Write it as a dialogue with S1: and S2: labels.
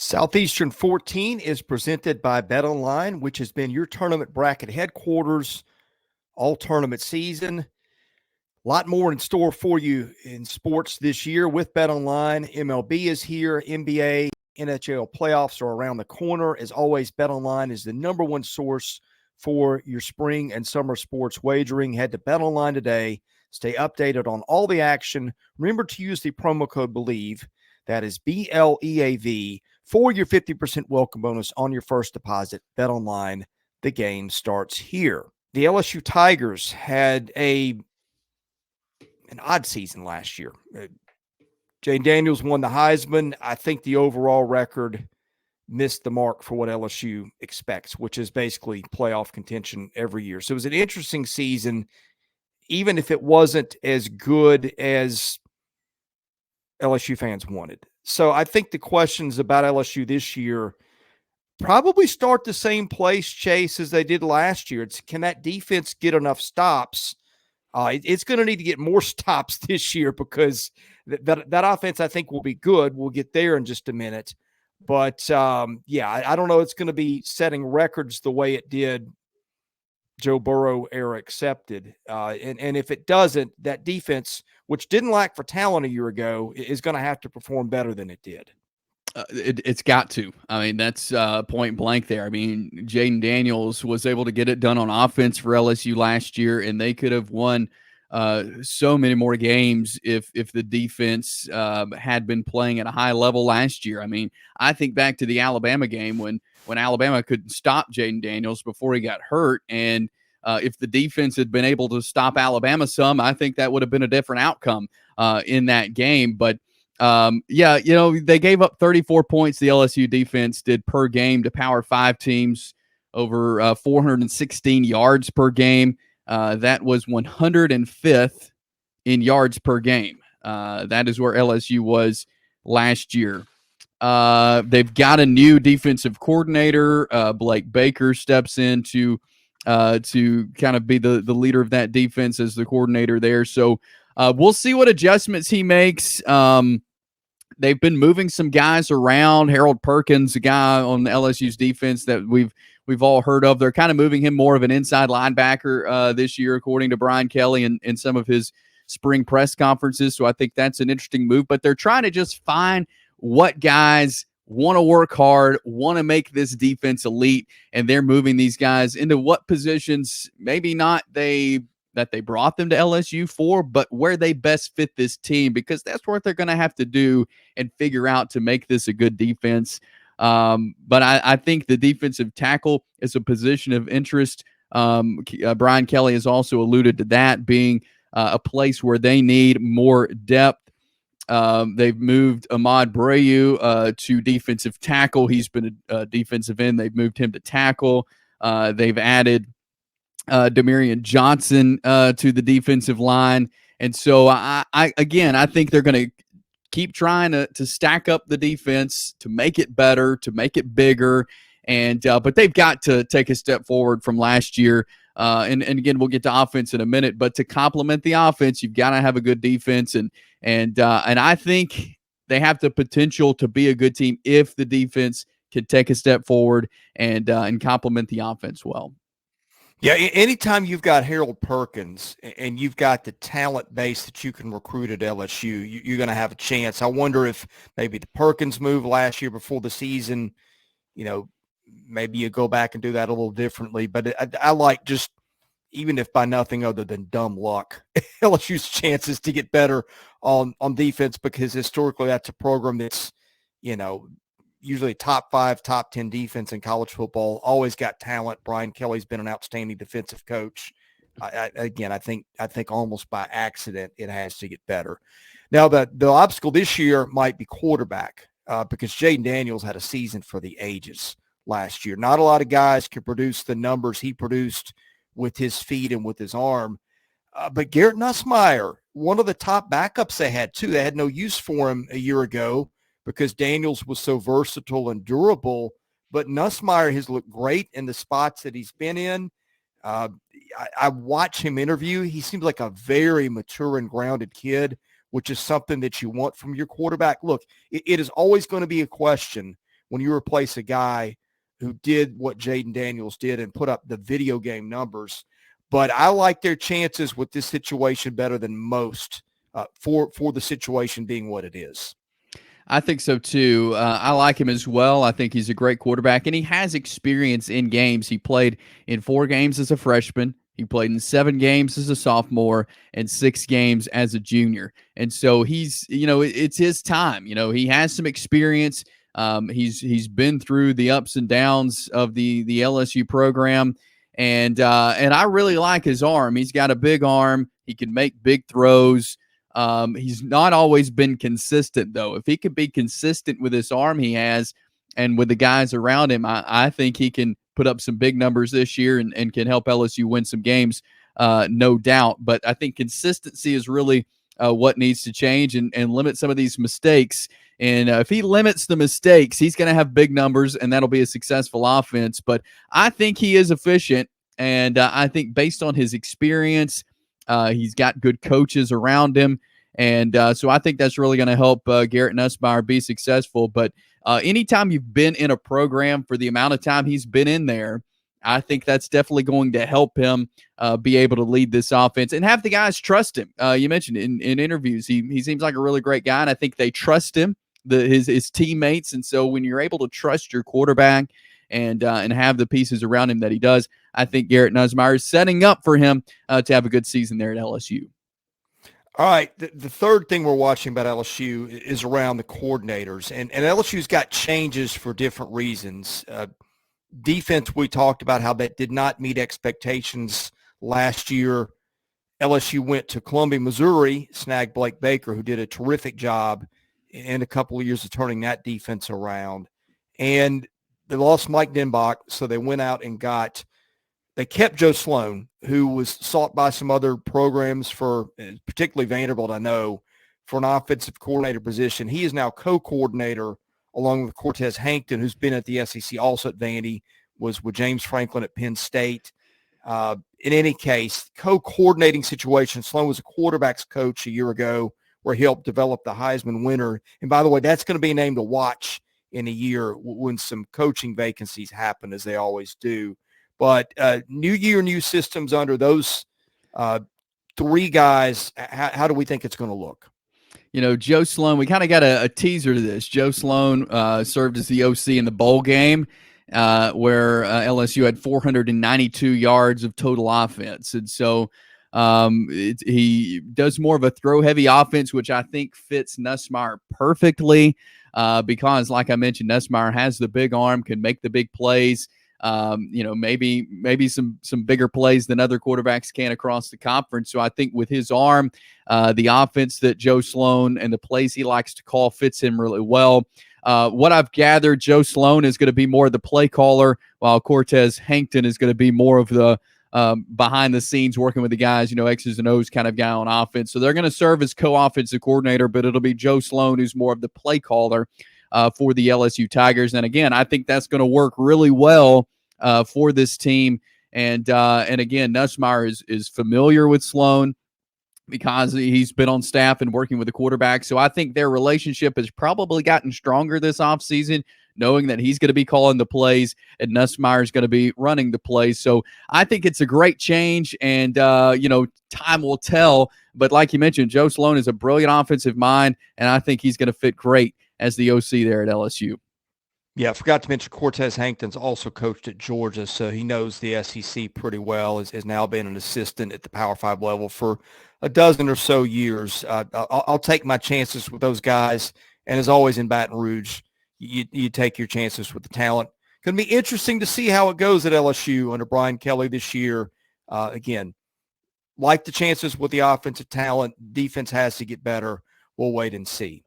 S1: Southeastern 14 is presented by BetOnline, which has been your tournament bracket headquarters all tournament season. A lot more in store for you in sports this year with BetOnline. MLB is here, NBA, NHL playoffs are around the corner. As always, BetOnline is the number one source for your spring and summer sports wagering. Head to BetOnline today. Stay updated on all the action. Remember to use the promo code BELIEVE. That is BLEAV for your 50% welcome bonus on your first deposit. BetOnline, the game starts here. The LSU Tigers had an odd season last year. Jane Daniels won the Heisman. I think the overall record missed the mark for what LSU expects, which is basically playoff contention every year. So it was an interesting season, even if it wasn't as good as LSU fans wanted. So I think the questions about LSU this year probably start the same place, Chase, as they did last year. It's, can that defense get enough stops? It's going to need to get more stops this year because that offense, I think, will be good. We'll get there in just a minute. But, I don't know. It's going to be setting records the way it did Joe Burrow era accepted. And if it doesn't, that defense, which didn't lack for talent a year ago, is going to have to perform better than it did.
S2: It's got to. I mean, that's point blank there. I mean, Jaden Daniels was able to get it done on offense for LSU last year, and they could have won so many more games if the defense had been playing at a high level last year. I mean, I think back to the Alabama game when Alabama couldn't stop Jaden Daniels before he got hurt, and if the defense had been able to stop Alabama some, I think that would have been a different outcome in that game. But they gave up 34 points. The LSU defense did per game to Power 5 teams, over 416 yards per game. That was 105th in yards per game. That is where LSU was last year. They've got a new defensive coordinator. Blake Baker steps in to kind of be the leader of that defense as the coordinator there. So we'll see what adjustments he makes. They've been moving some guys around. Harold Perkins, a guy on LSU's defense that we've all heard of. They're kind of moving him more of an inside linebacker this year, according to Brian Kelly in some of his spring press conferences. So I think that's an interesting move. But they're trying to just find what guys want to work hard, want to make this defense elite, and they're moving these guys into what positions maybe not that they brought them to LSU for, but where they best fit this team, because that's what they're going to have to do and figure out to make this a good defense. But I think the defensive tackle is a position of interest. Brian Kelly has also alluded to that being a place where they need more depth. They've moved Ahmad Brayu to defensive tackle. He's been a defensive end. They've moved him to tackle. They've added Demarion Johnson to the defensive line. And so I think they're going to keep trying to stack up the defense, to make it better, to make it bigger. And but they've got to take a step forward from last year. And again, we'll get to offense in a minute, but to complement the offense, you've got to have a good defense. And I think they have the potential to be a good team if the defense can take a step forward and complement the offense well.
S1: Yeah, anytime you've got Harold Perkins and you've got the talent base that you can recruit at LSU, you're going to have a chance. I wonder if maybe the Perkins move last year before the season, maybe you go back and do that a little differently. But I like, just even if by nothing other than dumb luck, LSU's chances to get better on defense, because historically that's a program that's, usually top 5, top 10 defense in college football, always got talent. Brian Kelly's been an outstanding defensive coach. I think almost by accident it has to get better. Now, the obstacle this year might be quarterback because Jaden Daniels had a season for the ages last year. Not a lot of guys could produce the numbers he produced with his feet and with his arm. But Garrett Nussmeier, one of the top backups they had, too. They had no use for him a year ago because Daniels was so versatile and durable. But Nussmeier has looked great in the spots that he's been in. I watch him interview. He seems like a very mature and grounded kid, which is something that you want from your quarterback. Look, it is always going to be a question when you replace a guy who did what Jaden Daniels did and put up the video game numbers. But I like their chances with this situation better than most for the situation being what it is.
S2: I think so too. I like him as well. I think he's a great quarterback, and he has experience in games. He played in 4 games as a freshman. He played in 7 games as a sophomore and 6 games as a junior. And so he's, it's his time. He has some experience. He's been through the ups and downs of the LSU program, and I really like his arm. He's got a big arm. He can make big throws. He's not always been consistent, though. If he could be consistent with this arm he has and with the guys around him, I think he can put up some big numbers this year and can help LSU win some games, no doubt. But I think consistency is really what needs to change and limit some of these mistakes. And if he limits the mistakes, he's going to have big numbers, and that'll be a successful offense. But I think he is efficient, and I think based on his experience, he's got good coaches around him. And so I think that's really going to help Garrett Nussmeier be successful. But anytime you've been in a program for the amount of time he's been in there, I think that's definitely going to help him be able to lead this offense and have the guys trust him. You mentioned in interviews, he seems like a really great guy, and I think they trust him, his teammates. And so when you're able to trust your quarterback and have the pieces around him that he does, I think Garrett Nussmeier is setting up for him to have a good season there at LSU.
S1: All right, the third thing we're watching about LSU is around the coordinators, and LSU's got changes for different reasons. Defense, we talked about how that did not meet expectations last year. LSU went to Columbia, Missouri, snagged Blake Baker, who did a terrific job in a couple of years of turning that defense around. And they lost Mike Denbach, so they went out and they kept Joe Sloan, who was sought by some other programs for, particularly Vanderbilt, I know, for an offensive coordinator position. He is now co-coordinator along with Cortez Hankton, who's been at the SEC, also at Vandy, was with James Franklin at Penn State. In any case, co-coordinating situation. Sloan was a quarterback's coach a year ago where he helped develop the Heisman winner. And by the way, that's going to be a name to watch in a year when some coaching vacancies happen, as they always do. But new year, new systems under those 3 guys, how do we think it's going to look?
S2: Joe Sloan, we kind of got a teaser to this. Joe Sloan served as the OC in the bowl game where LSU had 492 yards of total offense. And so he does more of a throw-heavy offense, which I think fits Nussmeier perfectly because, like I mentioned, Nussmeier has the big arm, can make the big plays. Maybe some bigger plays than other quarterbacks can across the conference. So I think with his arm, the offense that Joe Sloan and the plays he likes to call fits him really well. What I've gathered, Joe Sloan is going to be more of the play caller, while Cortez Hankton is going to be more of the behind the scenes working with the guys, X's and O's kind of guy on offense. So they're going to serve as co-offensive coordinator, but it'll be Joe Sloan who's more of the play caller for the LSU Tigers. And again, I think that's going to work really well for this team. And again, Nussmeier is familiar with Sloan because he's been on staff and working with the quarterback. So I think their relationship has probably gotten stronger this offseason, knowing that he's going to be calling the plays and Nussmeier is going to be running the plays. So I think it's a great change, and time will tell. But like you mentioned, Joe Sloan is a brilliant offensive mind, and I think he's going to fit great as the OC there at LSU.
S1: Yeah, I forgot to mention Cortez Hankton's also coached at Georgia, so he knows the SEC pretty well, has now been an assistant at the Power 5 level for a dozen or so years. I'll take my chances with those guys, and as always in Baton Rouge, you take your chances with the talent. Going to be interesting to see how it goes at LSU under Brian Kelly this year. Again, like the chances with the offensive talent, defense has to get better. We'll wait and see.